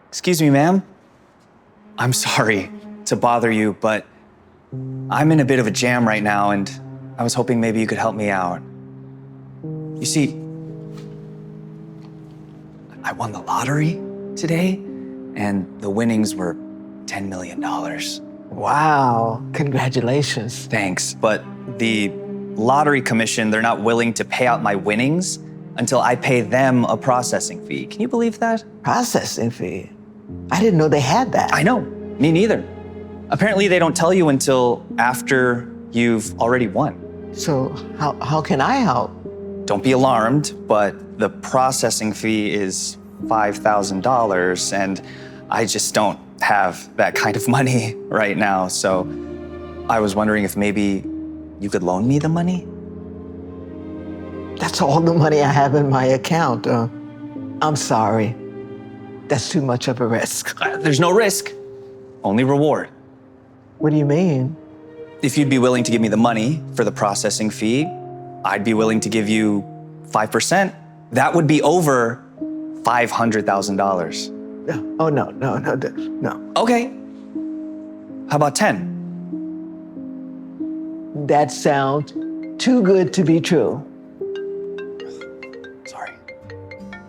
Excuse me, ma'am. I'm sorry to bother you, but I'm in a bit of a jam right now, and I was hoping maybe you could help me out. You see, I won the lottery today, and the winnings were $10 million. Wow, congratulations. Thanks, but the lottery commission, they're not willing to pay out my winnings until I pay them a processing fee. Can you believe that? Processing fee? I didn't know they had that. I know, me neither. Apparently they don't tell you until after you've already won. So how can I help? Don't be alarmed, but the processing fee is $5,000, and I just don't have that kind of money right now. So I was wondering if maybe you could loan me the money? That's all the money I have in my account. I'm sorry. That's too much of a risk. There's no risk, only reward. What do you mean? If you'd be willing to give me the money for the processing fee, I'd be willing to give you 5%. That would be over $500,000. No. Oh, no. Okay. How about 10? That sounds too good to be true. Sorry.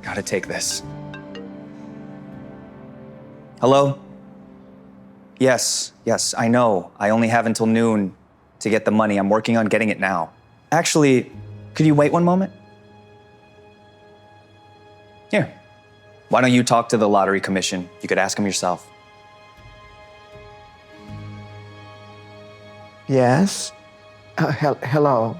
Gotta take this. Hello? Yes, I know. I only have until noon to get the money. I'm working on getting it now. Actually, could you wait one moment? Here. Why don't you talk to the lottery commission? You could ask them yourself. Yes? Hello.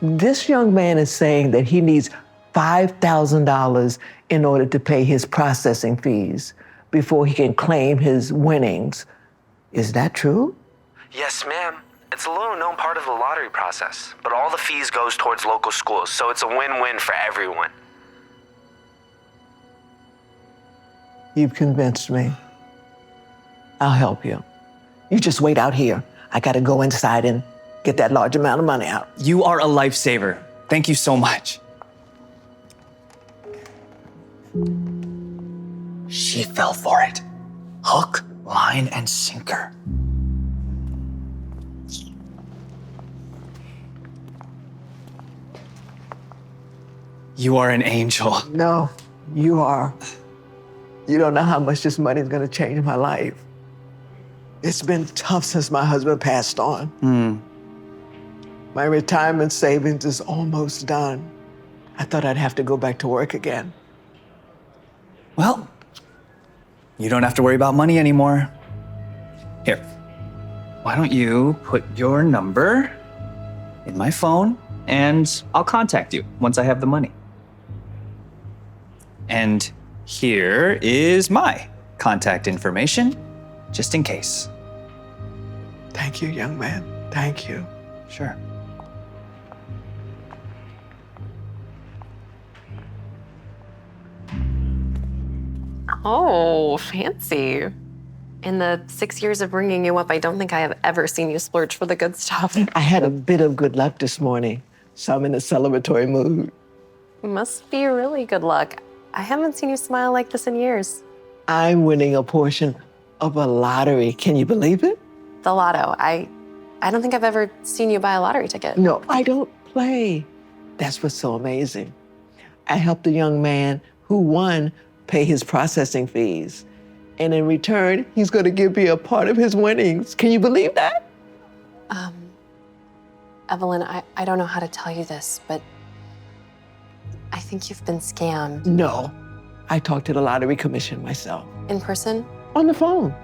This young man is saying that he needs $5,000 in order to pay his processing fees before he can claim his winnings. Is that true? Yes, ma'am. It's a little known part of the lottery process, but all the fees goes towards local schools, so it's a win-win for everyone. You've convinced me. I'll help you. You just wait out here. I gotta go inside and get that large amount of money out. You are a lifesaver. Thank you so much. She fell for it. Hook, line, and sinker. You are an angel. No, you are. You don't know how much this money is gonna change my life. It's been tough since my husband passed on. My retirement savings is almost done. I thought I'd have to go back to work again. Well, you don't have to worry about money anymore. Here, why don't you put your number in my phone and I'll contact you once I have the money. And here is my contact information, just in case. Thank you, young man. Thank you. Sure. Oh, fancy. In the 6 years of bringing you up, I don't think I have ever seen you splurge for the good stuff. I had a bit of good luck this morning, so I'm in a celebratory mood. Must be really good luck. I haven't seen you smile like this in years. I'm winning a portion of a lottery. Can you believe it? The lotto. I don't think I've ever seen you buy a lottery ticket. No, I don't play. That's what's so amazing. I helped a young man who won pay his processing fees. And in return, he's gonna give me a part of his winnings. Can you believe that? Evelyn, I don't know how to tell you this, but I think you've been scammed. No, I talked to the lottery commission myself. In person? On the phone.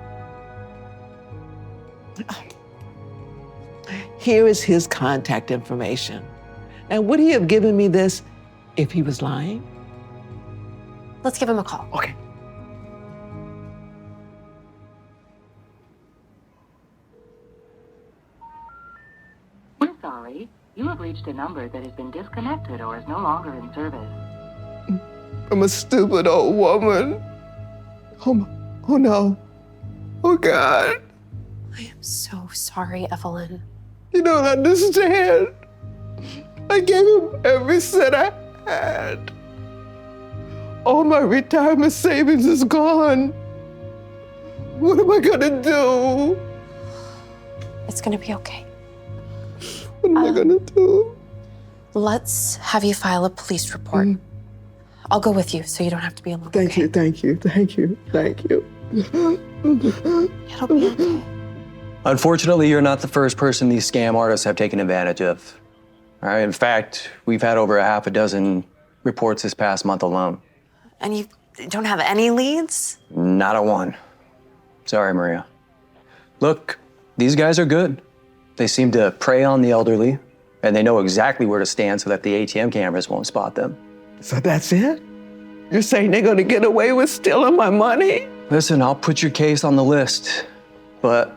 Here is his contact information. Now, would he have given me this if he was lying? Let's give him a call. Okay. We're sorry. You have reached a number that has been disconnected or is no longer in service. I'm a stupid old woman. Oh no. Oh God. I am so sorry, Evelyn. You don't understand. I gave him every cent I had. All my retirement savings is gone. What am I gonna do? It's gonna be okay. What am I gonna do? Let's have you file a police report. I'll go with you so you don't have to be alone. Thank okay? you, thank you, thank you, thank you. It'll be okay. Unfortunately, you're not the first person these scam artists have taken advantage of. All right, in fact, we've had over a half a dozen reports this past month alone. And you don't have any leads? Not a one. Sorry, Maria. Look, these guys are good. They seem to prey on the elderly, and they know exactly where to stand so that the ATM cameras won't spot them. So that's it? You're saying they're gonna get away with stealing my money? Listen, I'll put your case on the list, but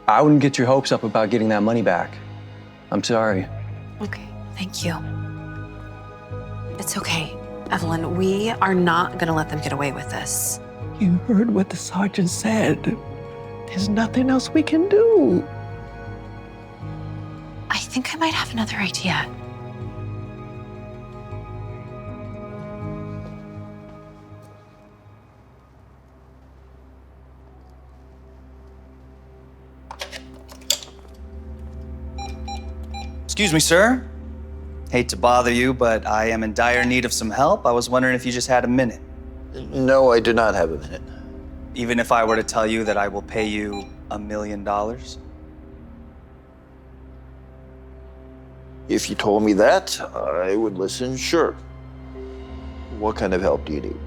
I wouldn't get your hopes up about getting that money back. I'm sorry. Okay, thank you. It's okay, Evelyn. We are not gonna let them get away with this. You heard what the sergeant said. There's nothing else we can do. I think I might have another idea. Excuse me, sir. Hate to bother you, but I am in dire need of some help. I was wondering if you just had a minute. No, I do not have a minute. Even if I were to tell you that I will pay you $1 million? If you told me that, I would listen, sure. What kind of help do you need?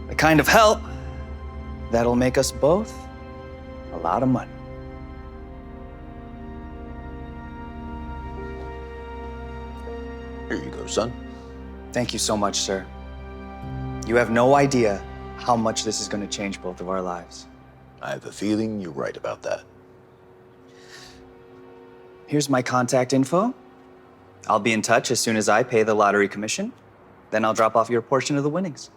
The kind of help that'll make us both a lot of money. Here you go, son. Thank you so much, sir. You have no idea how much this is going to change both of our lives. I have a feeling you're right about that. Here's my contact info. I'll be in touch as soon as I pay the lottery commission. Then I'll drop off your portion of the winnings.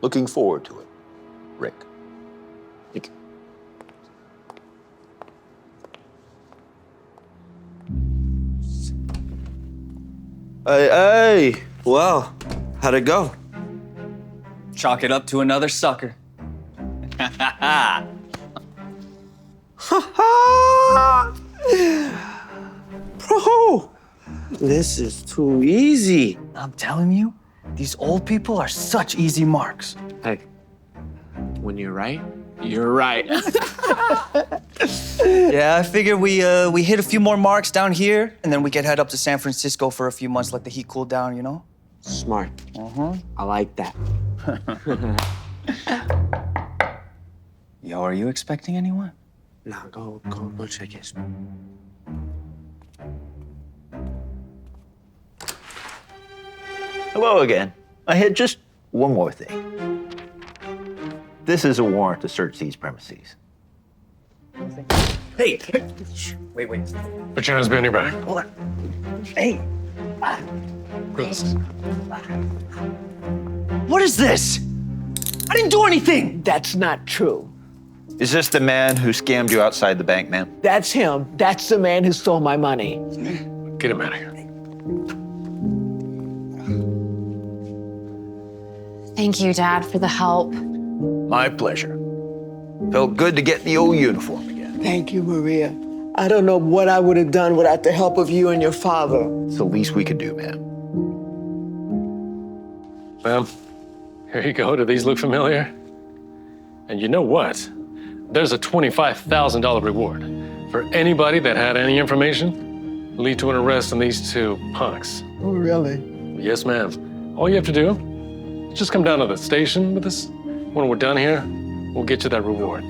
Looking forward to it, Rick. Thank you. Hey, well, how'd it go? Chalk it up to another sucker. Bro, this is too easy. I'm telling you, these old people are such easy marks. Hey, when you're right, you're right. Yeah, I figure we hit a few more marks down here, and then we can head up to San Francisco for a few months, let the heat cool down, you know? Smart. I like that. Yo, are you expecting anyone? Nah, go check his. Hello again. I had just one more thing. This is a warrant to search these premises. Hey! Wait. Put your hands behind your back. Hold on. Hey! Relax. What is this? I didn't do anything! That's not true. Is this the man who scammed you outside the bank, ma'am? That's him. That's the man who stole my money. Get him out of here. Thank you, Dad, for the help. My pleasure. Felt good to get the old uniform again. Thank you, Maria. I don't know what I would have done without the help of you and your father. It's the least we could do, ma'am. Ma'am, here you go. Do these look familiar? And you know what? There's a $25,000 reward for anybody that had any information lead to an arrest on these two punks. Oh, really? Yes, ma'am. All you have to do is just come down to the station with us. When we're done here, we'll get you that reward.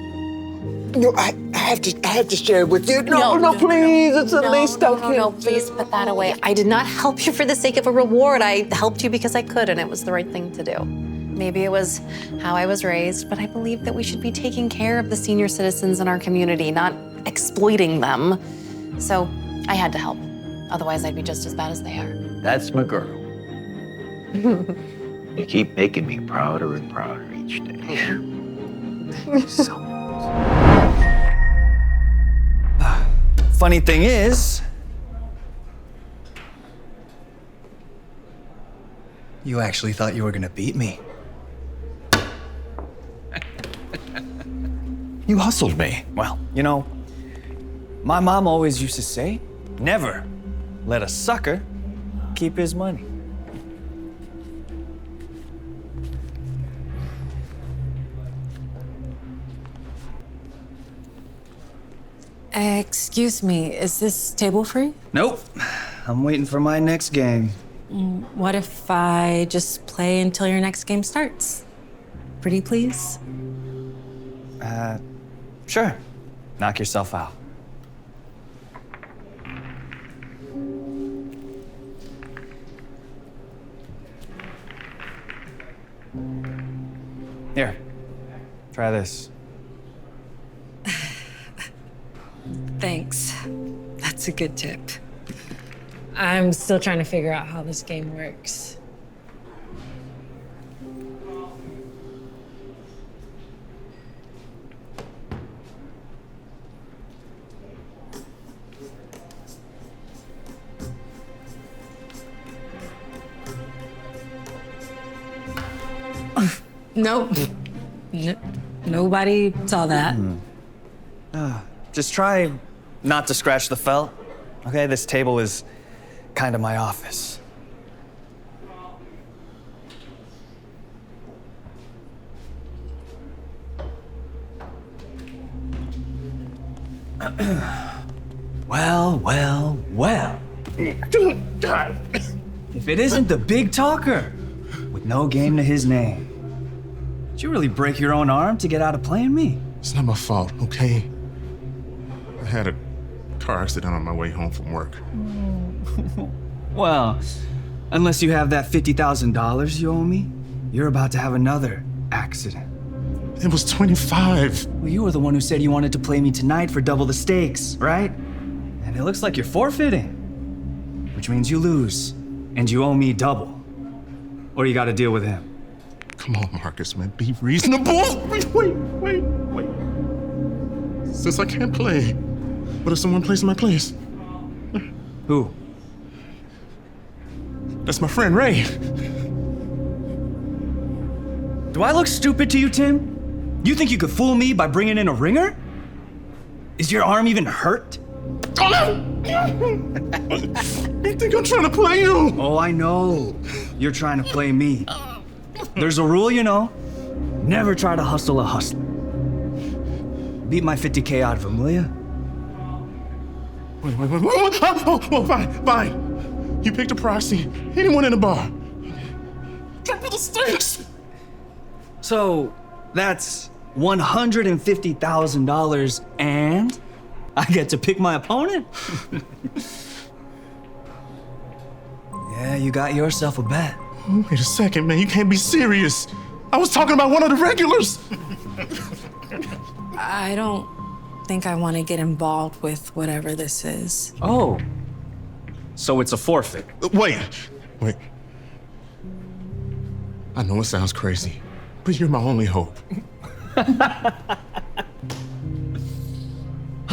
No, I have to share it with you. No, please. It's the least I can. No, please put that away. I did not help you for the sake of a reward. I helped you because I could, and it was the right thing to do. Maybe it was how I was raised, but I believe that we should be taking care of the senior citizens in our community, not exploiting them. So I had to help. Otherwise, I'd be just as bad as they are. That's my girl. You keep making me prouder and prouder each day. Funny thing is, you actually thought you were gonna beat me. You hustled me. Well, you know, my mom always used to say, never let a sucker keep his money. Excuse me, is this table free? Nope. I'm waiting for my next game. What if I just play until your next game starts? Pretty please? Sure. Knock yourself out. Here, try this. Thanks. That's a good tip. I'm still trying to figure out how this game works. Nope. Nobody saw that. Just try not to scratch the felt. Okay, this table is kind of my office. Well. If it isn't the big talker with no game to his name. Did you really break your own arm to get out of playing me? It's not my fault, okay? I had a car accident on my way home from work. Well, unless you have that $50,000 you owe me, you're about to have another accident. It was 25. Well, you were the one who said you wanted to play me tonight for double the stakes, right? And it looks like you're forfeiting, which means you lose, and you owe me double. Or you gotta deal with him. Come on, Marcus, man, be reasonable. Wait. Since I can't play, what if someone plays in my place? Who? That's my friend, Ray. Do I look stupid to you, Tim? You think you could fool me by bringing in a ringer? Is your arm even hurt? You think I'm trying to play you? Oh, I know. You're trying to play me. There's a rule, you know. Never try to hustle a hustler. Beat my 50K out of him, will ya? Wait. Oh, fine. You picked a proxy. Anyone in the bar. Triple the stakes. So, that's $150,000 and I get to pick my opponent? Yeah, you got yourself a bet. Wait a second, man. You can't be serious. I was talking about one of the regulars. I don't think I want to get involved with whatever this is. Oh, so it's a forfeit. Wait. I know it sounds crazy, but you're my only hope.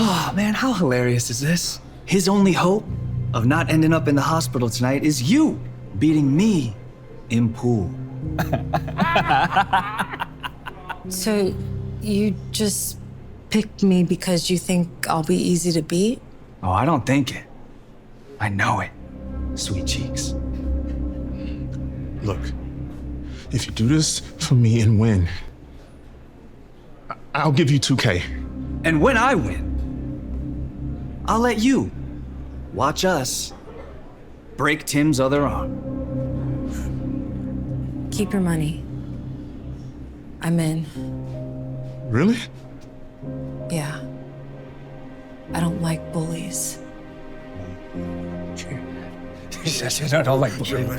Oh, man, how hilarious is this? His only hope of not ending up in the hospital tonight is you beating me in pool. So you just picked me because you think I'll be easy to beat? Oh, I don't think it. I know it, sweet cheeks. Look, if you do this for me and win, I'll give you 2K. And when I win, I'll let you watch us break Tim's other arm. Keep your money. I'm in. Really? Yeah. I don't like bullies. She says I don't like bullies.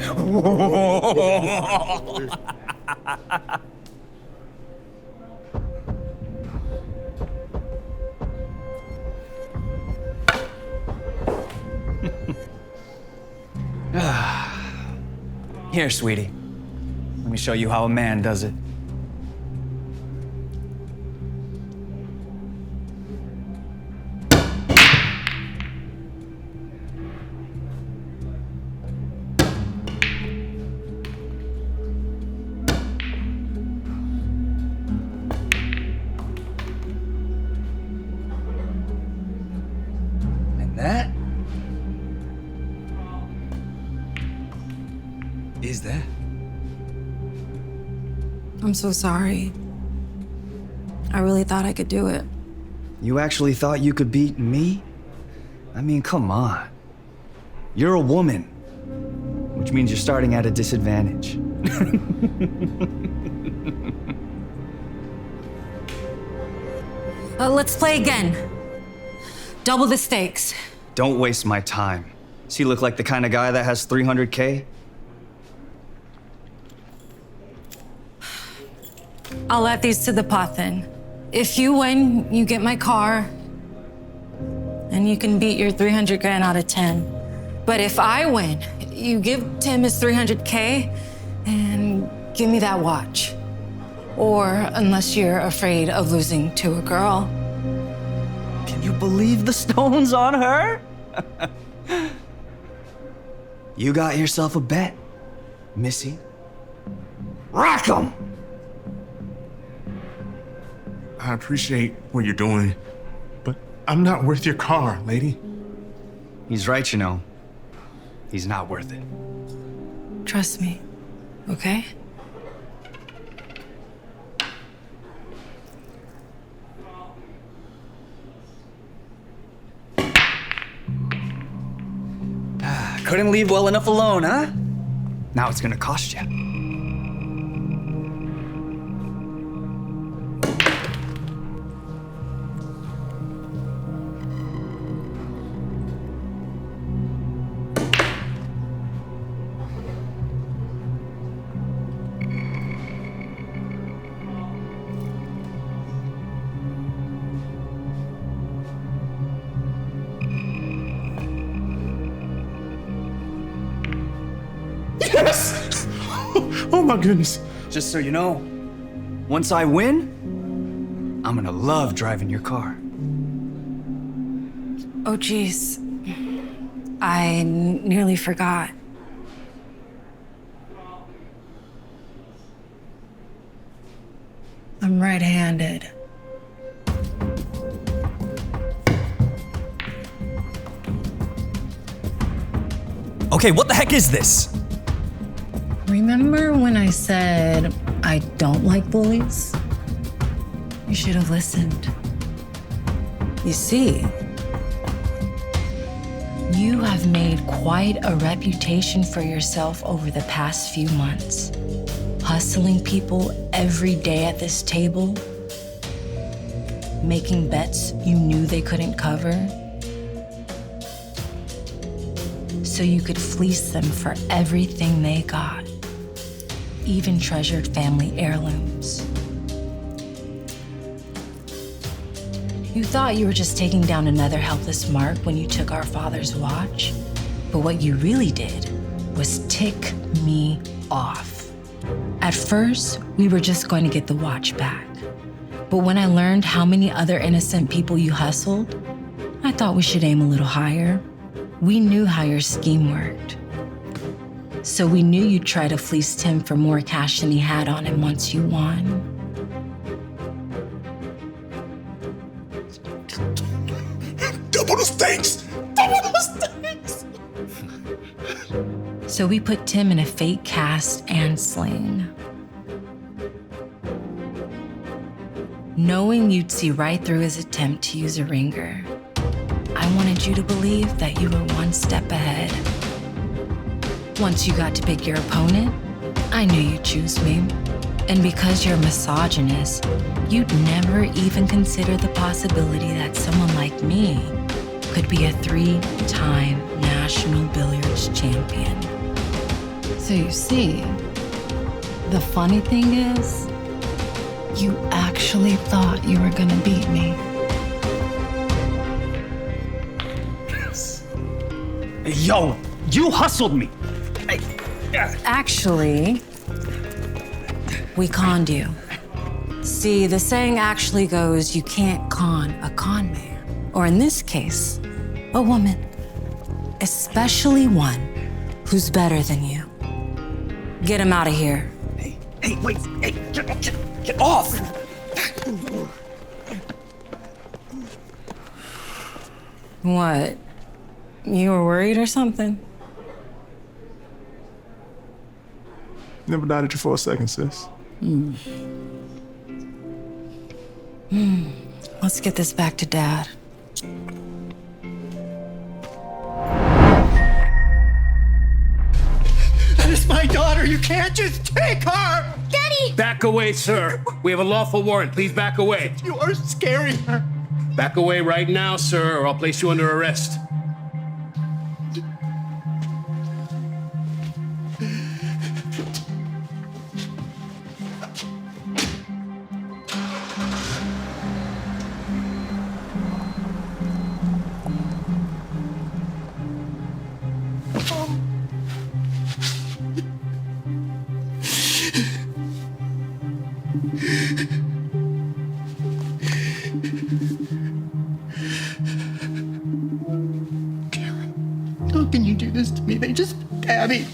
Here, sweetie. Let me show you how a man does it. He's there. I'm so sorry. I really thought I could do it. You actually thought you could beat me? I mean, come on. You're a woman, which means you're starting at a disadvantage. Let's play again. Double the stakes. Don't waste my time. Does he look like the kind of guy that has 300K? I'll add these to the pot then. If you win, you get my car, and you can beat your 300 grand out of 10. But if I win, you give Tim his 300K and give me that watch. Or unless you're afraid of losing to a girl. Can you believe the stones on her? You got yourself a bet, Missy. Rock 'em! I appreciate what you're doing, but I'm not worth your car, lady. He's right, you know. He's not worth it. Trust me, okay? Couldn't leave well enough alone, huh? Now it's gonna cost you. Yes! Oh my goodness. Just so you know, once I win, I'm gonna love driving your car. Oh, geez. I nearly forgot. I'm right-handed. Okay, what the heck is this? Remember when I said I don't like bullies? You should have listened. You see, you have made quite a reputation for yourself over the past few months. Hustling people every day at this table, making bets you knew they couldn't cover, so you could fleece them for everything they got, even treasured family heirlooms. You thought you were just taking down another helpless mark when you took our father's watch, but what you really did was tick me off. At first, we were just going to get the watch back, but when I learned how many other innocent people you hustled, I thought we should aim a little higher. We knew how your scheme worked. So we knew you'd try to fleece Tim for more cash than he had on him once you won. Double the stakes! Double the stakes! So we put Tim in a fake cast and sling. Knowing you'd see right through his attempt to use a ringer, I wanted you to believe that you were one step ahead. Once you got to pick your opponent, I knew you'd choose me. And because you're a misogynist, you'd never even consider the possibility that someone like me could be a 3-time national billiards champion. So you see, the funny thing is, you actually thought you were gonna beat me. Yo, you hustled me. Actually, we conned you. See, the saying actually goes, you can't con a con man. Or in this case, a woman. Especially one who's better than you. Get him out of here. Hey, wait, hey, get off! What? You were worried or something? Never doubted you for a second, sis. Let's get this back to Dad. That is my daughter. You can't just take her. Daddy! Back away, sir. We have a lawful warrant. Please back away. You are scaring her. Back away right now, sir, or I'll place you under arrest. How can you do this to me? They just, Abby.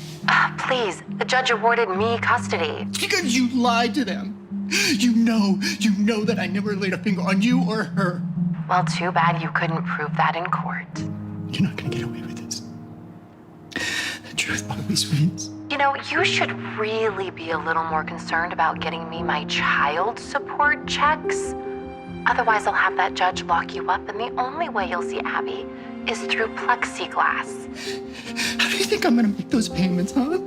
Please, the judge awarded me custody. Because you lied to them. You know that I never laid a finger on you or her. Well, too bad you couldn't prove that in court. You're not gonna get away with this. The truth always wins. You know, you should really be a little more concerned about getting me my child support checks. Otherwise, I'll have that judge lock you up, and the only way you'll see Abby is through plexiglass. How do you think I'm gonna make those payments, huh?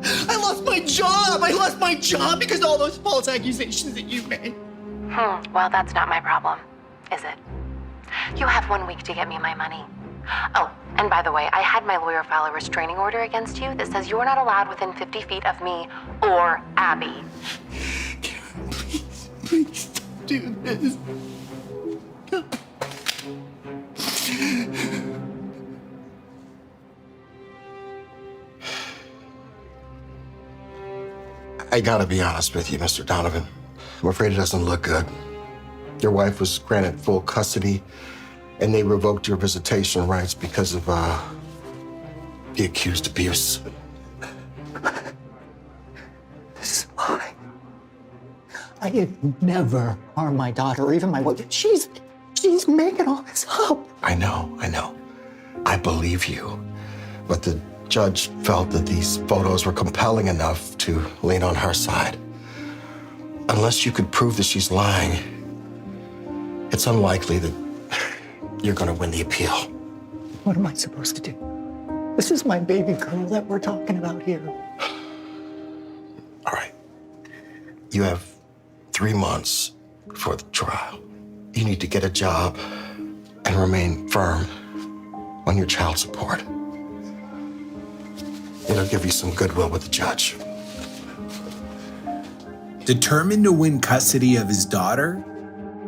I lost my job! I lost my job because of all those false accusations that you made. Well, that's not my problem, is it? You have 1 week to get me my money. Oh, and by the way, I had my lawyer file a restraining order against you that says you are not allowed within 50 feet of me or Abby. Karen, please don't do this. I gotta be honest with you, Mr. Donovan. I'm afraid it doesn't look good. Your wife was granted full custody, and they revoked your visitation rights because of the accused abuse. This is a lie. I had never harmed my daughter or even my wife. She's making all this up. I know. I believe you. But the judge felt that these photos were compelling enough to lean on her side. Unless you could prove that she's lying, it's unlikely that you're gonna win the appeal. What am I supposed to do? This is my baby girl that we're talking about here. All right. You have 3 months before the trial. You need to get a job and remain firm on your child support. It'll give you some goodwill with the judge. Determined to win custody of his daughter,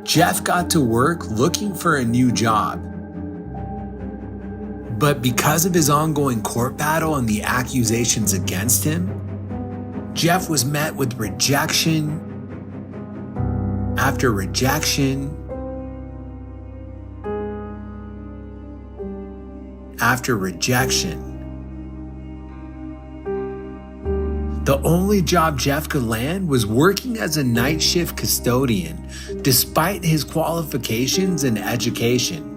Jeff got to work looking for a new job. But because of his ongoing court battle and the accusations against him, Jeff was met with rejection after rejection after rejection. The only job Jeff could land was working as a night shift custodian, despite his qualifications and education.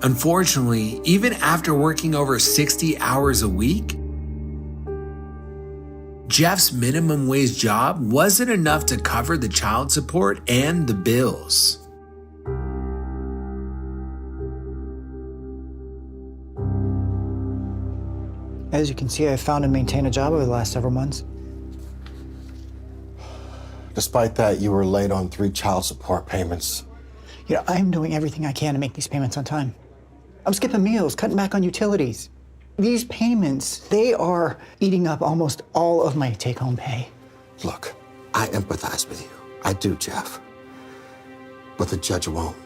Unfortunately, even after working over 60 hours a week, Jeff's minimum wage job wasn't enough to cover the child support and the bills. As you can see, I've found and maintained a job over the last several months. Despite that, you were late on 3 child support payments. You know, I'm doing everything I can to make these payments on time. I'm skipping meals, cutting back on utilities. These payments, they are eating up almost all of my take-home pay. Look, I empathize with you. I do, Jeff. But the judge won't.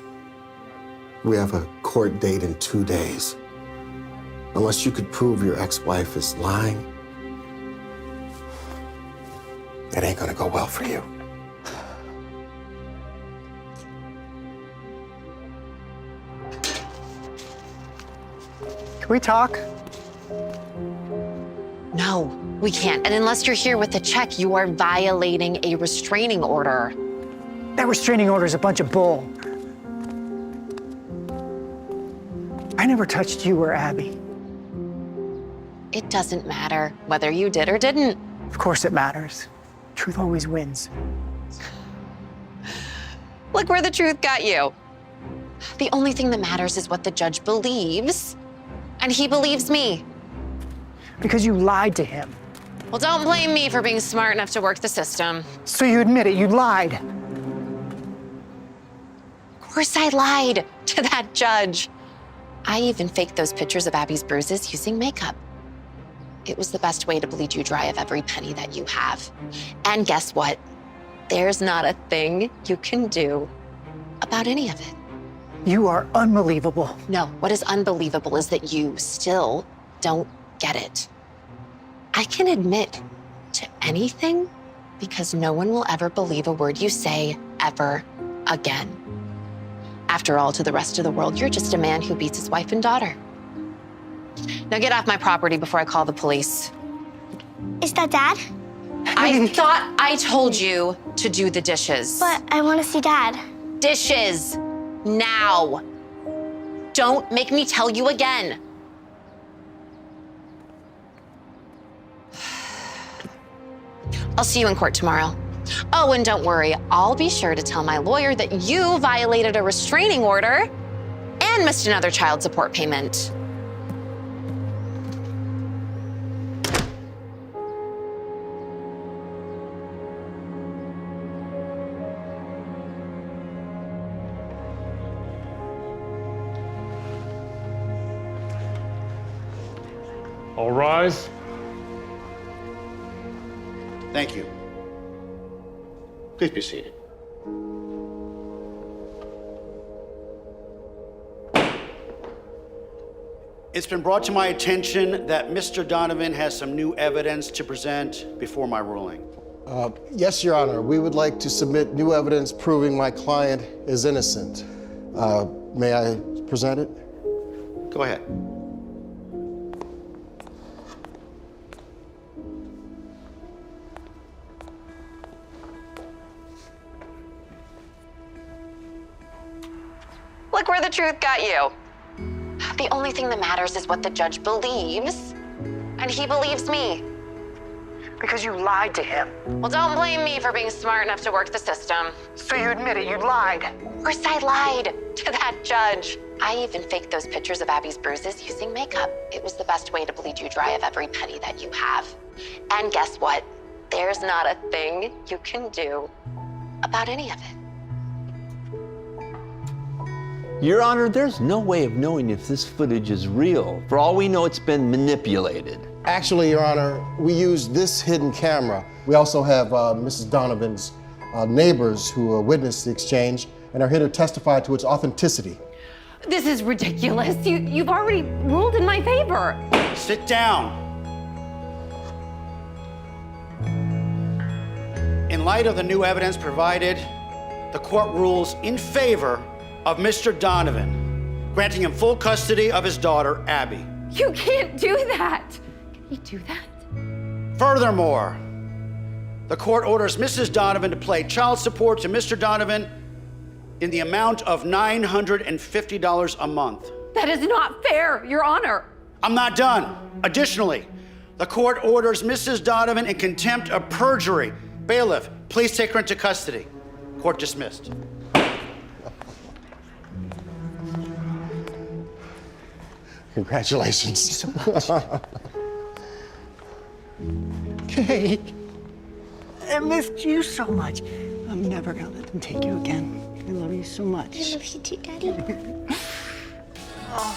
We have a court date in 2 days. Unless you could prove your ex-wife is lying, it ain't gonna go well for you. Can we talk? No, we can't. And unless you're here with a check, you are violating a restraining order. That restraining order is a bunch of bull. I never touched you or Abby. It doesn't matter whether you did or didn't. Of course it matters. Truth always wins. Look where the truth got you. The only thing that matters is what the judge believes, and he believes me. Because you lied to him. Well, don't blame me for being smart enough to work the system. So you admit it, you lied. Of course I lied to that judge. I even faked those pictures of Abby's bruises using makeup. It was the best way to bleed you dry of every penny that you have. And guess what? There's not a thing you can do about any of it. You are unbelievable. No, what is unbelievable is that you still don't get it. I can admit to anything because no one will ever believe a word you say ever again. After all, to the rest of the world, you're just a man who beats his wife and daughter. Now get off my property before I call the police. Is that Dad? I thought I told you to do the dishes. But I want to see Dad. Dishes, now. Don't make me tell you again. I'll see you in court tomorrow. Oh, and don't worry, I'll be sure to tell my lawyer that you violated a restraining order and missed another child support payment. All rise. Thank you. Please be seated. It's been brought to my attention that Mr. Donovan has some new evidence to present before my ruling. Yes, Your Honor. We would like to submit new evidence proving my client is innocent. May I present it? Go ahead. Look where the truth got you. The only thing that matters is what the judge believes, and he believes me. Because you lied to him. Well, don't blame me for being smart enough to work the system. So you admit it, you lied. Of course I lied to that judge. I even faked those pictures of Abby's bruises using makeup. It was the best way to bleed you dry of every penny that you have. And guess what? There's not a thing you can do about any of it. Your Honor, there's no way of knowing if this footage is real. For all we know, it's been manipulated. Actually, Your Honor, we used this hidden camera. We also have Mrs. Donovan's neighbors who witnessed the exchange and are here to testify to its authenticity. This is ridiculous. You've already ruled in my favor. Sit down. In light of the new evidence provided, the court rules in favor of Mr. Donovan, granting him full custody of his daughter, Abby. You can't do that. Can you do that? Furthermore, the court orders Mrs. Donovan to pay child support to Mr. Donovan in the amount of $950 a month. That is not fair, Your Honor. I'm not done. Additionally, the court orders Mrs. Donovan in contempt of perjury. Bailiff, please take her into custody. Court dismissed. Congratulations. Thank you so much. Kate, I missed you so much. I'm never gonna let them take you again. I love you so much. I love you too, Daddy. Oh.